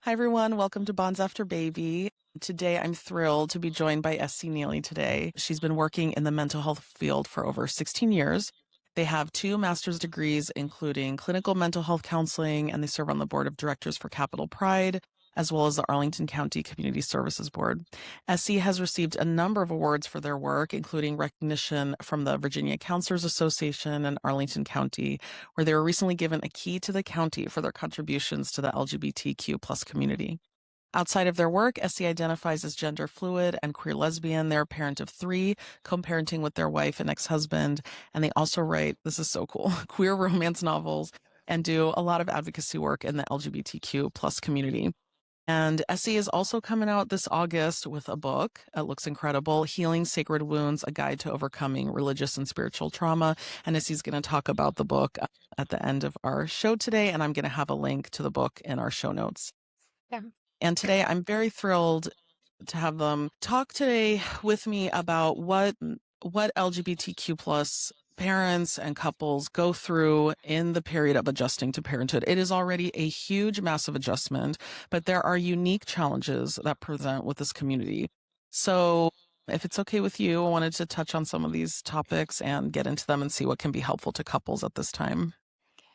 Hi, everyone. Welcome to Bonds After Baby. Today, I'm thrilled to be joined by SC Nealy today. She's been working in the mental health field for over 16 years. They have 2 master's degrees, including clinical mental health counseling, and they serve on the board of directors for Capital Pride, as well as the Arlington County Community Services Board. SC has received a number of awards for their work, including recognition from the Virginia Counselors Association and Arlington County, where they were recently given a key to the county for their contributions to the LGBTQ plus community. Outside of their work, SC identifies as gender fluid and queer lesbian. They're a parent of 3, co-parenting with their wife and ex-husband. And they also write, this is so cool, queer romance novels and do a lot of advocacy work in the LGBTQ plus community. And SC is also coming out this August with a book. It looks incredible, Healing Sacred Wounds, A Guide to Overcoming Religious and Spiritual Trauma. And SC's going to talk about the book at the end of our show today. And I'm going to have a link to the book in our show notes. Yeah. And today I'm very thrilled to have them talk today with me about what LGBTQ plus parents and couples go through in the period of adjusting to parenthood. It is already a huge, massive adjustment, but there are unique challenges that present with this community. So if it's okay with you, I wanted to touch on some of these topics and get into them and see what can be helpful to couples at this time.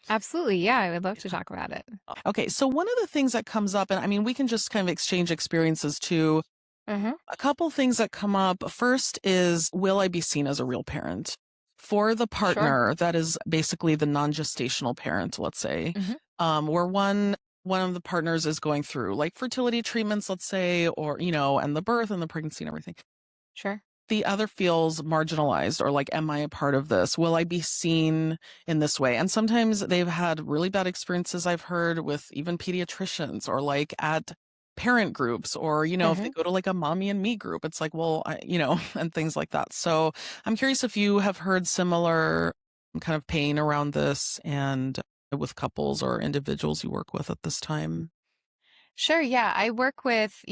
Absolutely. Yeah, I would love to talk about it. Okay, so one of the things that comes up, and I mean, we can just kind of exchange experiences too. Mm-hmm. A couple things that come up. First is, will I be seen as a real parent? For the partner, that is basically the non-gestational parent, let's say, where one of the partners is going through like fertility treatments, let's say, or, and the birth and the pregnancy and everything. Sure. The other feels marginalized or like, am I a part of this? Will I be seen in this way? And sometimes they've had really bad experiences, I've heard, with even pediatricians or like at parent groups or, if they go to like a mommy and me group, it's like, well, and things like that. So I'm curious if you have heard similar kind of pain around this and with couples or individuals you work with at this time. Sure. Yeah. I work with,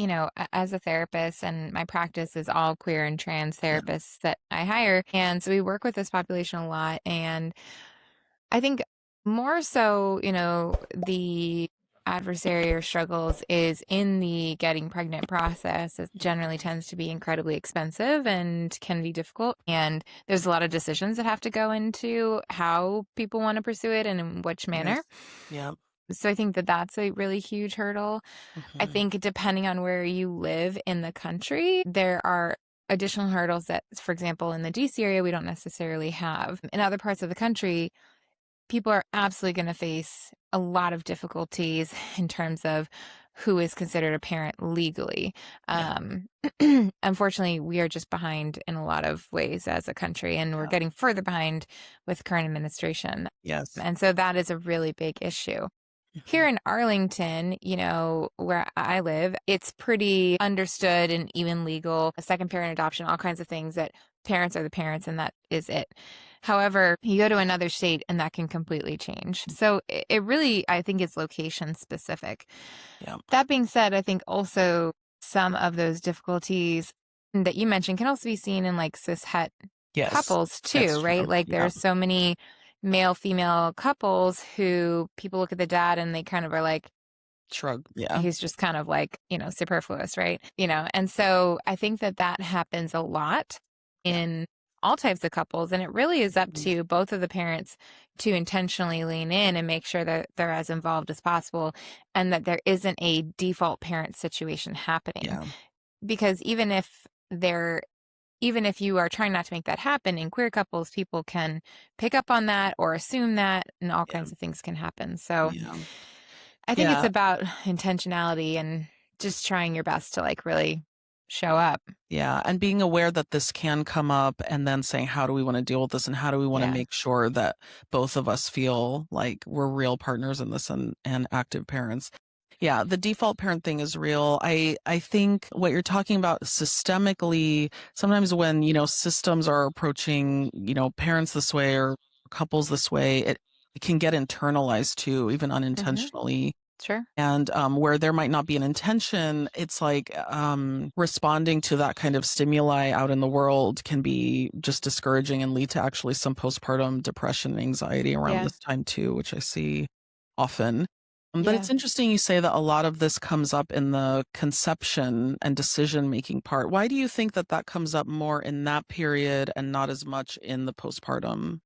as a therapist, and my practice is all queer and trans Yeah. therapists that I hire. And so we work with this population a lot. And I think more so, the adversary or struggles is in the getting pregnant process. It generally tends to be incredibly expensive and can be difficult. And there's a lot of decisions that have to go into how people want to pursue it and in which manner. Yes. Yeah. So I think that that's a really huge hurdle. I think depending on where you live in the country, there are additional hurdles that, for example, in the DC area, we don't necessarily have. In other parts of the country, people are absolutely going to face a lot of difficulties in terms of who is considered a parent legally. Unfortunately, we are just behind in a lot of ways as a country, and we're getting further behind with current administration. Yes. And so that is a really big issue. Here in Arlington, where I live, it's pretty understood and even legal, a second parent adoption, all kinds of things that parents are the parents and that is it. However, you go to another state and that can completely change. So it really, I think, is location specific. Yeah. That being said, I think also some of those difficulties that you mentioned can also be seen in like cis-het couples too, right? Like there's so many male-female couples who people look at the dad and they kind of are like, shrug. Yeah. He's just kind of like, superfluous, right? And so I think that happens a lot in all types of couples. And it really is up to both of the parents to intentionally lean in and make sure that they're as involved as possible and that there isn't a default parent situation happening. Yeah. Because even if you are trying not to make that happen in queer couples, people can pick up on that or assume that, and all kinds of things can happen. So I think it's about intentionality and just trying your best to like really show up. Yeah. And being aware that this can come up and then saying, how do we want to deal with this? And how do we want to make sure that both of us feel like we're real partners in this and active parents? Yeah, the default parent thing is real. I think what you're talking about systemically, sometimes when, systems are approaching, parents this way or couples this way, it can get internalized too, even unintentionally. Sure. And where there might not be an intention, it's like responding to that kind of stimuli out in the world can be just discouraging and lead to actually some postpartum depression and anxiety around this time too, which I see often. But Yeah. it's interesting you say that a lot of this comes up in the conception and decision-making part. Why do you think that that comes up more in that period and not as much in the postpartum?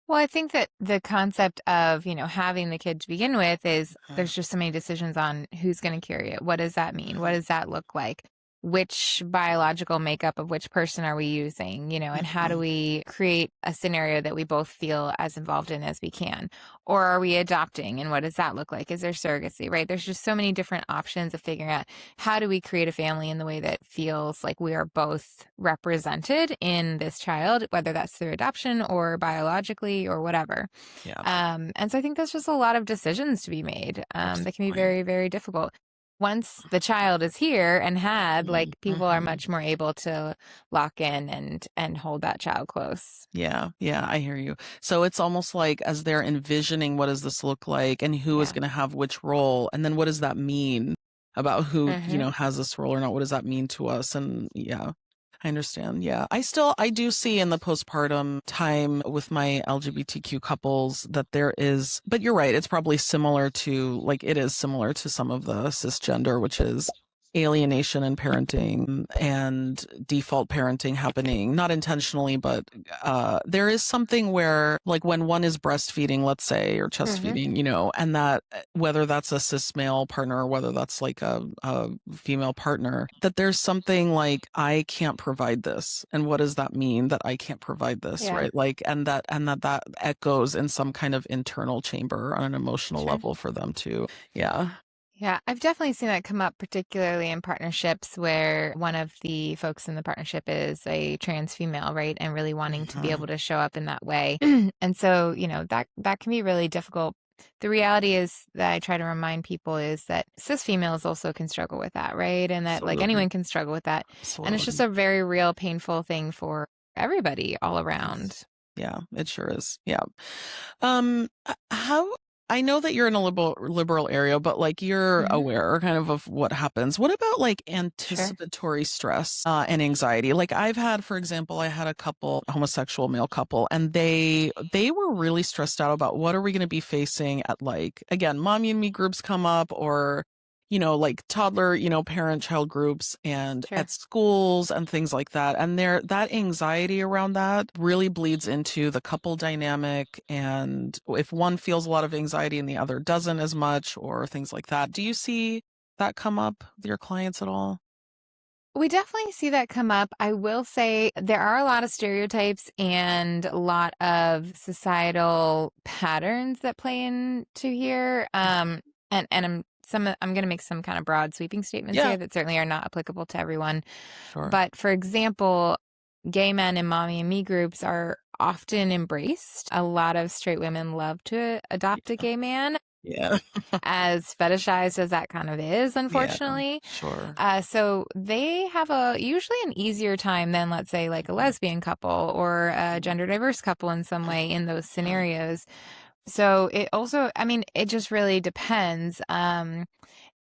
Well, I think that the concept of, having the kid to begin with is Uh, there's just so many decisions on who's going to carry it. What does that mean? What does that look like? Which biological makeup of which person are we using, and how do mhm. we create a scenario that we both feel as involved in as we can? Or are we adopting and what does that look like? Is there surrogacy, right? There's just so many different options of figuring out how do we create a family in the way that feels like we are both represented in this child, whether that's through adoption or biologically or whatever. Yeah, And so I think there's just a lot of decisions to be made that can be absolutely. very, very difficult. Once the child is here and had, like people are Mhm. much more able to lock in and hold that child close. Yeah, yeah, I hear you. So it's almost like as they're envisioning what does this look like and who is Yeah. going to have which role, and then what does that mean about who, Hmm. has this role or not? What does that mean to us? And yeah, I understand. Yeah. I do see in the postpartum time with my LGBTQ couples that there is, but you're right, it's probably similar to, like, it is similar to some of the cisgender, which is alienation in parenting and default parenting happening, not intentionally, but there is something where, like, when one is breastfeeding, let's say, or chest Hmm. feeding, and that whether that's a cis male partner or whether that's like a female partner, that there's something like, I can't provide this. And what does that mean that I can't provide this, Yeah. right? Like, and that echoes in some kind of internal chamber on an emotional Sure. level for them too. Yeah. Yeah, I've definitely seen that come up, particularly in partnerships where one of the folks in the partnership is a trans female, right? And really wanting to be Mhm. able to show up in that way. And so, that can be really difficult. The reality is that I try to remind people is that cis females also can struggle with that, right? And that like Absolutely. anyone can struggle with that. And it's just Absolutely. a very real, painful thing for everybody all Yes. around. Yeah, it sure is. Yeah. How I know that you're in a liberal area, but like you're Hmm. aware kind of what happens. What about like Sure. anticipatory stress and anxiety? Like I've had, for example, I had a couple, homosexual male couple, and they were really stressed out about what are we going to be facing at, like, again, mommy and me groups come up, or like toddler, parent child groups and Sure. at schools and things like that. And that anxiety around that really bleeds into the couple dynamic. And if one feels a lot of anxiety and the other doesn't as much, or things like that. Do you see that come up with your clients at all? We definitely see that come up. I will say there are a lot of stereotypes and a lot of societal patterns that play into here. And I'm going to make some kind of broad sweeping statements Yeah, here that certainly are not applicable to everyone. sure. But for example, gay men in mommy and me groups are often embraced. A lot of straight women love to adopt a gay man, Yeah. as fetishized as that kind of is, Yeah, unfortunately. sure. So they have usually an easier time than, let's say, like a lesbian couple or a gender diverse couple in some way in those scenarios. So it also, I mean, it just really depends.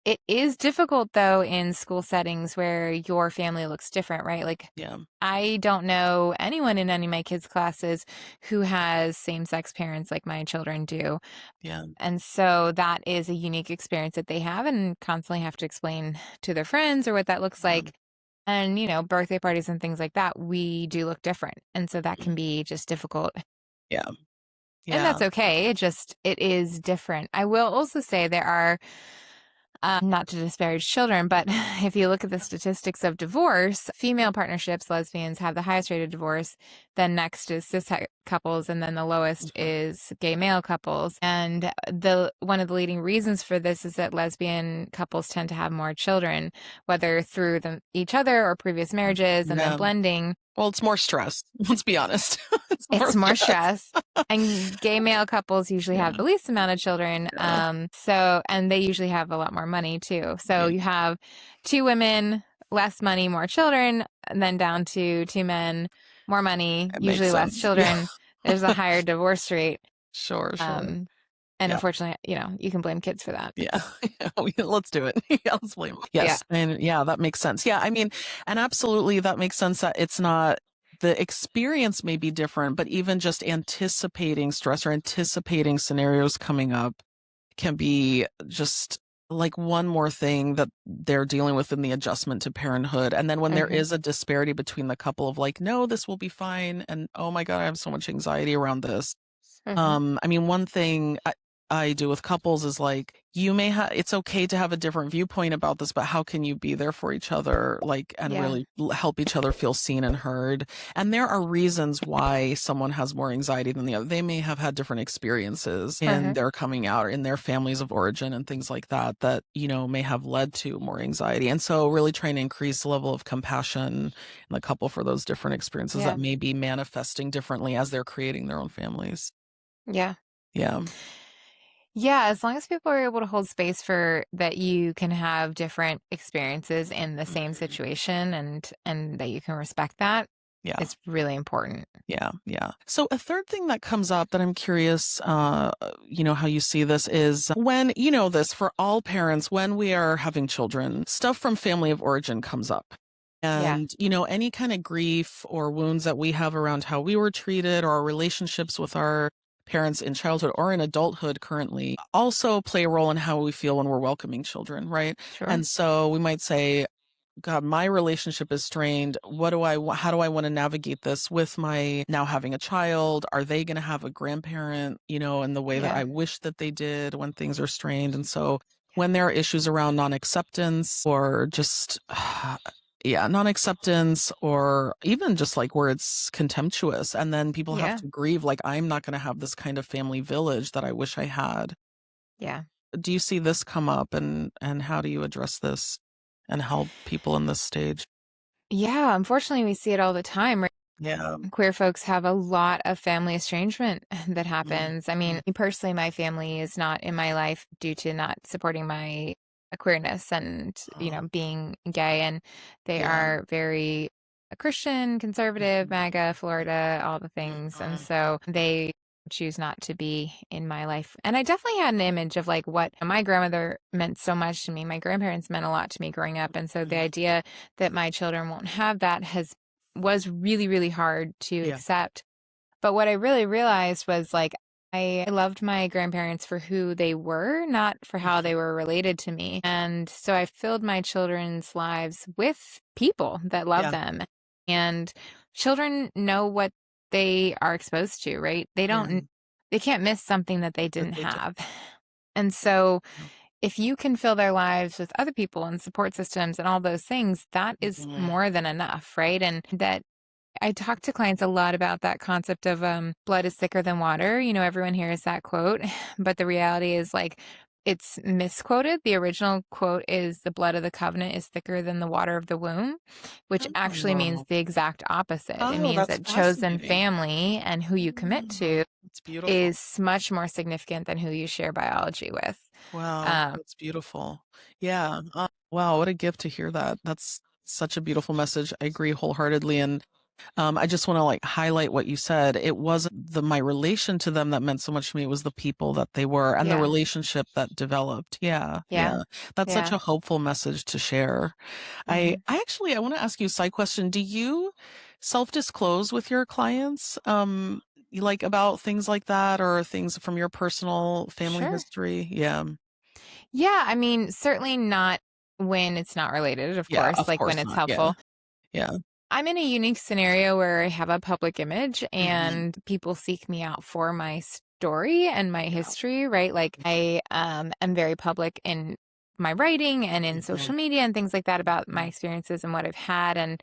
It is difficult though in school settings where your family looks different, right? Like Yeah. I don't know anyone in any of my kids' classes who has same-sex parents like my children do. Yeah. And so that is a unique experience that they have and constantly have to explain to their friends or what that looks Yeah. like. And, birthday parties and things like that, we do look different. And so that can be just difficult. Yeah. And Yeah. that's okay. It is different. I will also say there are not to disparage children, but if you look at the statistics of divorce, female partnerships, lesbians have the highest rate of divorce. Then next is cis couples, and then the lowest Mhm. is gay male couples. And the one of the leading reasons for this is that lesbian couples tend to have more children, whether through each other or previous marriages, and then Yeah. blending. Well, it's more stress. Let's be honest. It's more It's more stress. stress. And gay male couples usually have Yeah. the least amount of children. Yeah. And they usually have a lot more money too. So Yeah. you have two women, less money, more children, and then down to two men, more money, It makes usually less sense. Yeah. children. There's a higher divorce rate. Sure, sure. Um, and Yeah. unfortunately, you can blame kids for that. Yeah. Yeah. Let's do it. Yeah, let's blame 'em. Yeah. Yes. And yeah, that makes sense. Yeah. I mean, and absolutely that makes sense that it's not, the experience may be different, but even just anticipating stress or anticipating scenarios coming up can be just like one more thing that they're dealing with in the adjustment to parenthood. And then when there Mm-hmm. is a disparity between the couple of like, no, this will be fine. And oh my God, I have so much anxiety around this. Mm-hmm. I mean, one thing I do with couples is like, you may have, it's okay to have a different viewpoint about this, but how can you be there for each other, like, and Yeah. really help each other feel seen and heard? And there are reasons why someone has more anxiety than the other. They may have had different experiences in Uh-huh. their coming out, or in their families of origin and things like that, that, you know, may have led to more anxiety. And so really trying to increase the level of compassion in the couple for those different experiences that Yeah. may be manifesting differently as they're creating their own families. Yeah. Yeah. Yeah, as long as people are able to hold space for that you can have different experiences in the same Mhm. situation and that you can respect that, Yeah. it's really important. Yeah. Yeah. So a third thing that comes up that I'm curious, you know, how you see this is when, you know, this for all parents, when we are having children, stuff from family of origin comes up. Yeah, And, you know, any kind of grief or wounds that we have around how we were treated or our relationships with our parents in childhood or in adulthood currently also play a role in how we feel when we're welcoming children, right? sure. And so we might say, God, my relationship is strained. How do I want to navigate this with my now having a child? Are they going to have a grandparent, you know, in the way that Yeah. I wish that they did when things are strained? And so when there are issues around non-acceptance or just, yeah, non-acceptance or even just like where it's contemptuous, and then people have Yeah. to grieve, like, I'm not going to have this kind of family village that I wish I had. Yeah. Do you see this come up, and how do you address this and help people in this stage? Yeah, unfortunately we see it all the time, right? Yeah. Queer folks have a lot of family estrangement that Mhm. happens. I mean, me personally, my family is not in my life due to not supporting my queerness and, Oh, being gay. And they yeah. are very Christian, conservative, Mhm. MAGA, Florida, all the things. And Mhm. so they choose not to be in my life. And I definitely had an image of like what my grandmother meant so much to me. My grandparents meant a lot to me growing up. And so the Mhm. idea that my children won't have that was really, really hard to Yeah. accept. But what I really realized was like, I loved my grandparents for who they were, not for how Mhm. they were related to me. And so I filled my children's lives with people that love Yeah. them. And children know what they are exposed to, right? Yeah. They can't miss something that they That didn't they do. have. And so Yeah. if you can fill their lives with other people and support systems and all those things, that is Mhm. more than enough, right? And that I talk to clients a lot about that concept of blood is thicker than water. Everyone hears that quote, but the reality is like it's misquoted. The original quote is the blood of the covenant is thicker than the water of the womb, which actually means Oh. the exact opposite. It Oh, means that's that chosen fascinating. family and who you commit Mm. to That's beautiful. is much more significant than who you share biology with. Wow, Um, that's beautiful. Yeah. Wow, what a gift to hear that. That's such a beautiful message. I agree wholeheartedly. And I just want to like highlight what you said. It wasn't my relation to them that meant so much to me. It was the people that they were and the yeah, relationship that developed. Yeah. yeah, Yeah. That's such yeah. a hopeful message to share. Hmm. I want to ask you a side question. Do you self-disclose with your clients? Like about things like that or things from your personal family Sure. history? Yeah. Yeah, I mean, certainly not when it's not related, of Yeah, course, of like course when it's not. Yeah. helpful. Yeah. I'm in a unique scenario where I have a public image Hmm. and people seek me out for my story and my Yeah. history, right? Like I am very public in my writing and in Hmm. social media and things like that about my experiences and what I've had, and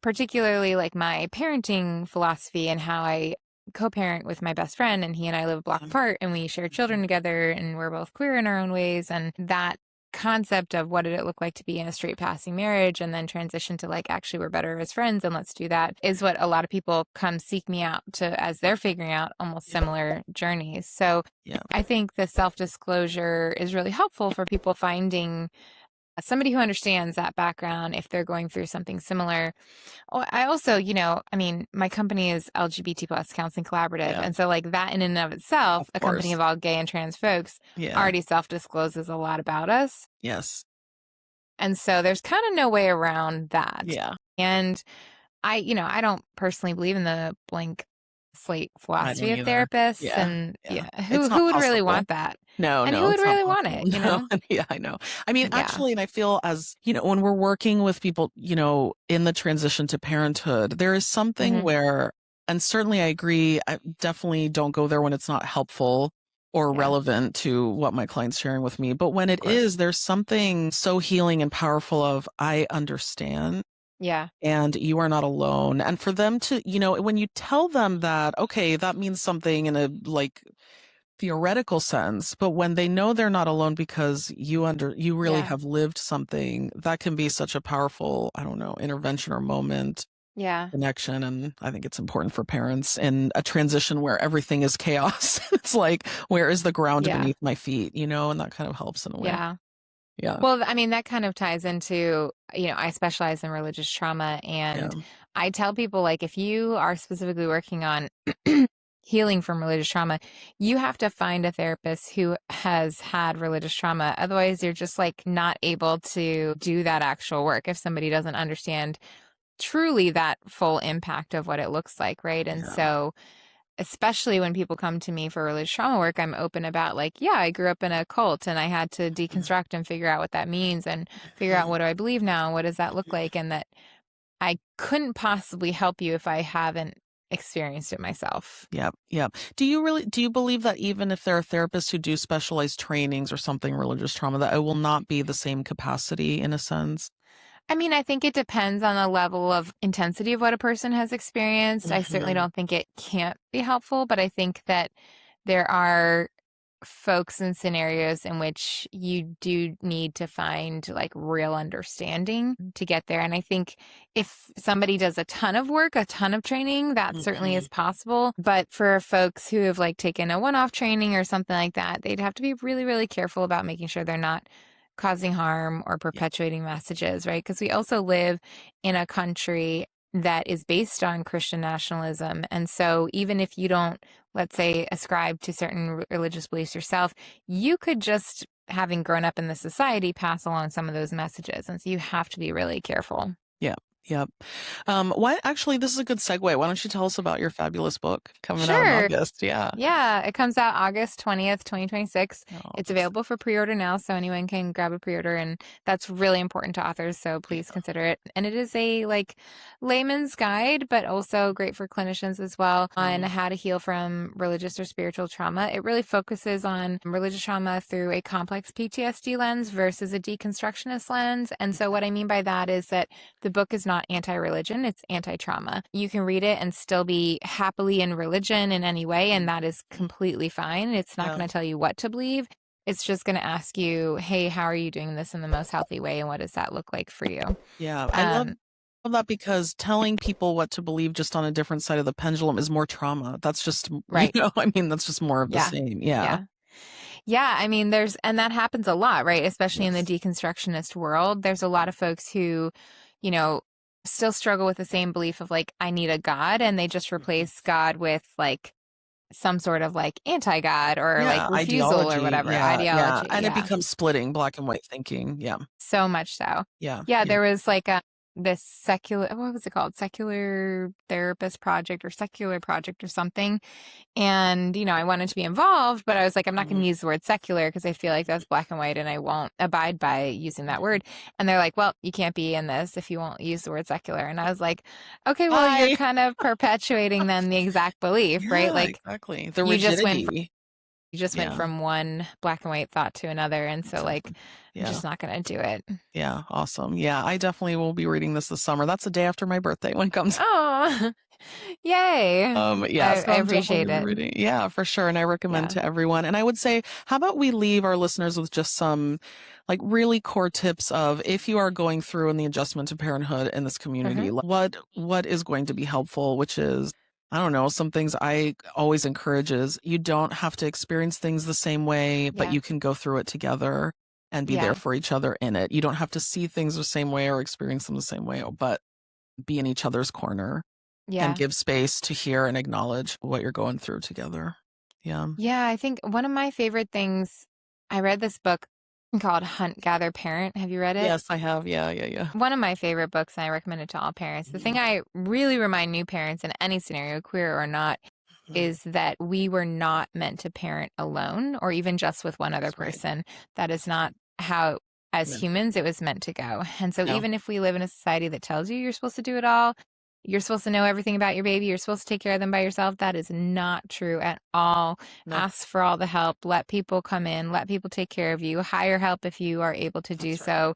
particularly like my parenting philosophy and how I co-parent with my best friend, and he and I live a block apart and we share children together and we're both queer in our own ways. And that concept of what did it look like to be in a straight passing marriage and then transition to like actually we're better as friends and let's do that is what a lot of people come seek me out to as they're figuring out almost Yeah. similar journeys. So Yeah. I think the self-disclosure is really helpful for people finding somebody who understands that background if they're going through something similar. Oh, I also, I mean, my company is LGBT plus counseling collaborative. Yeah. And so like that in and of Of itself, a company course. of all gay and trans folks Yeah. already self-discloses a lot about us. Yes. And so there's kind of no way around that. Yeah. And I don't personally believe in the blank slate I philosophy don't of either. therapists. Yeah. And Yeah. yeah, who It's who not would really possible. want that? No, And who no, would it's not really want possible. it, you No. know? Yeah, I know. I mean, Yeah. actually, and I feel as, when we're working with people, in the transition to parenthood, there is something Hmm. where, and certainly I agree, I definitely don't go there when it's not helpful or Yeah, of relevant to what my client's sharing with me. But when it is, course. there's something so healing and powerful of, I understand Yeah. and you are not alone. And for them to, when you tell them that, okay, that means something in a like theoretical sense, but when they know they're not alone because you really Yeah. have lived something, that can be such a powerful, I don't know, intervention or moment, Yeah. connection. And I think it's important for parents in a transition where everything is chaos. It's like, where is the ground Yeah. beneath my feet, and that kind of helps in a way. Yeah. Yeah. Well, I mean, that kind of ties into, I specialize in religious trauma, Yeah. and I tell people, like, if you are specifically working on healing from religious trauma, you have to find a therapist who has had religious trauma. Otherwise, you're just like not able to do that actual work if somebody doesn't understand truly that full impact of what it looks like, right? And Yeah. so, especially when people come to me for religious trauma work, I'm open about, like, yeah, I grew up in a cult and I had to deconstruct and figure out what that means and figure out, what do I believe now? What does that look like? And that I couldn't possibly help you if I haven't experienced it myself. Yep, yep. Do you believe that even if there are therapists who do specialized trainings or something religious trauma, that it will not be the same capacity in a sense? I mean, I think it depends on the level of intensity of what a person has experienced. I certainly Hmm. don't think it can't be helpful, but I think that there are folks and scenarios in which you do need to find like real understanding to get there. And I think if somebody does a ton of work, a ton of training, that certainly Hmm. is possible. But for folks who have like taken a one-off training or something like that, they'd have to be really, really careful about making sure they're not causing harm or Yeah. perpetuating messages, right? Because we also live in a country that is based on Christian nationalism. And so even if you don't, let's say, ascribe to certain religious beliefs yourself, you could just, having grown up in the society, pass along some of those messages. And so you have to be really careful. Yeah. Yep. Why actually this is a good segue. Why don't you tell us about your fabulous book coming out in Sure. August? Yeah. Yeah, it comes out August 20th, 2026. Oh, It's that's available for pre-order now, so anyone can grab a pre-order, and that's really important to authors, so please yeah. consider it. And it is a like layman's guide, but also great for clinicians as well, on how to heal from religious or spiritual trauma. It really focuses on religious trauma through a complex PTSD lens versus a deconstructionist lens. And so what I mean by that is that the book is not anti-religion, it's anti-trauma. You can read it and still be happily in religion in any way, and that is completely fine. It's not Yeah. going to tell you what to believe. It's just going to ask you, hey, how are you doing this in the most healthy way? And what does that look like for you? Yeah. I love Um, that because telling people what to believe just on a different side of the pendulum is more trauma. That's just, right. I mean, that's just more of the Yeah. same. Yeah. Yeah. Yeah. I mean, and that happens a lot, right? Especially in the Yes. deconstructionist world. There's a lot of folks who, you know, still struggle with the same belief of like, I need a God, and they just replace God with like some sort of like anti-God or like Yeah, refusal or ideology. whatever Yeah, yeah. ideology. And it Yeah. becomes splitting, black and white thinking. Yeah, So much so. yeah, Yeah, yeah. there was like this secular, what was it called? Secular therapist project or secular project or something. And, I wanted to be involved, but I was like, I'm not going Mhm, to use the word secular because I feel like that's black and white and I won't abide by using that word. And they're like, well, you can't be in this if you won't use the word secular. And I was like, okay, well, you're Bye. kind of perpetuating then the exact belief, right? Yeah, Like exactly. The you just went rigidity. you just went Yeah, from one black and white thought to another. And so, like, exactly. I'm Yeah, just not going to do it. yeah. Awesome. Yeah, I definitely will be reading this summer. That's the day after my birthday when it comes. Oh, yay. Yeah, I so I'm definitely appreciate gonna be it. reading. Yeah, for sure. And I recommend Yeah. to everyone. And I would say, how about we leave our listeners with just some like really core tips of if you are going through in the adjustment to parenthood in this community, Hmm. what is going to be helpful, which is I don't know, some things I always encourage is you don't have to experience things the same way, but Yeah. you can go through it together and be there Yeah. for each other in it. You don't have to see things the same way or experience them the same way, but be in each other's corner and Yeah. give space to hear and acknowledge what you're going through together. Yeah. Yeah. I think one of my favorite things, I read this book called Hunt, Gather, Parent. Have you read it? Yes, I have. Yeah, yeah, yeah. One of my favorite books, and I recommend it to all parents. The thing Mhm. I really remind new parents in any scenario, queer or not, is that we were not meant to parent alone or even just with one other That's right. person. That is not how, as Meant to humans, be. it was meant to go. And so, No, even if we live in a society that tells you you're supposed to do it all, you're supposed to know everything about your baby, you're supposed to take care of them by yourself, that is not true at all. no, Ask for all the help. Let people come in. Let people take care of you. Hire help if you are able to do that's right. so.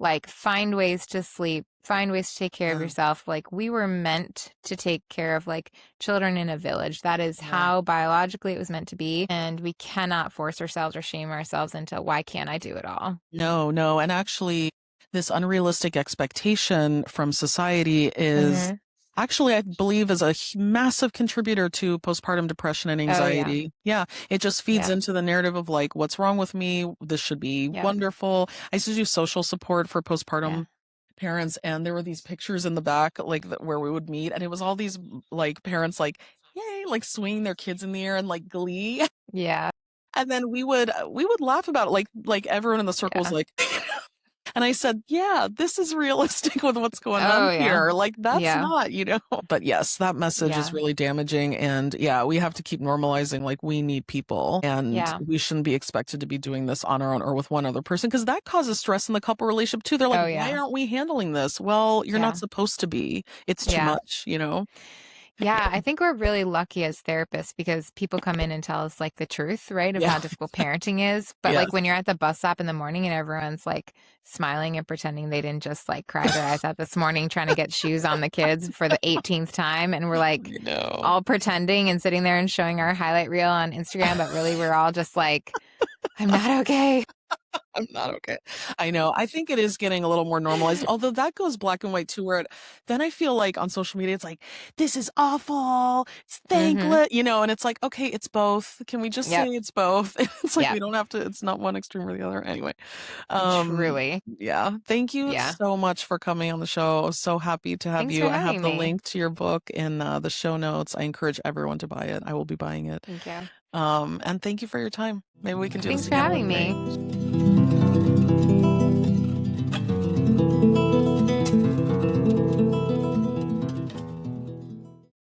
Like, find ways to sleep, find ways to take care of Yeah, yourself. Like, we were meant to take care of like children in a village. That is yeah. how biologically it was meant to be. And we cannot force ourselves or shame ourselves into why can't I do it all? No, no. And actually, this unrealistic expectation from society is Mm-hmm. actually, I believe, is a massive contributor to postpartum depression and Oh, yeah. anxiety. Yeah, it just feeds Yep. into the narrative of like, what's wrong with me? This should be Yep. wonderful. I used to do social support for Yeah. postpartum parents, and there were these pictures in the back, like where we would meet, and it was all these like parents, like, yay, like swinging their kids in the air and like glee. Yeah. And then we would laugh about it, like everyone in the circle was Yeah. like, and I said, yeah, this is realistic with what's going on Oh, yeah. here. Like that's Yeah. not, But yes, that message is Yeah. really damaging. And yeah, we have to keep normalizing, like we need people and Yeah. we shouldn't be expected to be doing this on our own or with one other person because that causes stress in the couple relationship too. They're like, Oh, why yeah. aren't we handling this? Well, you're not Yeah. supposed to be. It's too Yeah. much. Yeah, I think we're really lucky as therapists because people come in and tell us like the truth, right, of Yeah. how difficult parenting is. But Yes. like when you're at the bus stop in the morning and everyone's like smiling and pretending they didn't just like cry their eyes out this morning trying to get shoes on the kids for the 18th time, and we're like You know. all pretending and sitting there and showing our highlight reel on Instagram, but really we're all just like, I'm not okay. I'm not okay. I know. I think it is getting a little more normalized, although that goes black and white too, then I feel like on social media, it's like, this is awful. It's Mm-hmm. thankless, and it's like, okay, it's both. Can we just say Yep. it's both? It's like, Yep. we don't have to, it's not one extreme or the other. Anyway. Truly. Yeah. Thank you Yeah. so much for coming on the show. I was so happy to have Thanks you. for I have having the me. link to your book in the show notes. I encourage everyone to buy it. I will be buying it. Thank you. And thank you for your time. Maybe we can do this Thanks for again having one day. me.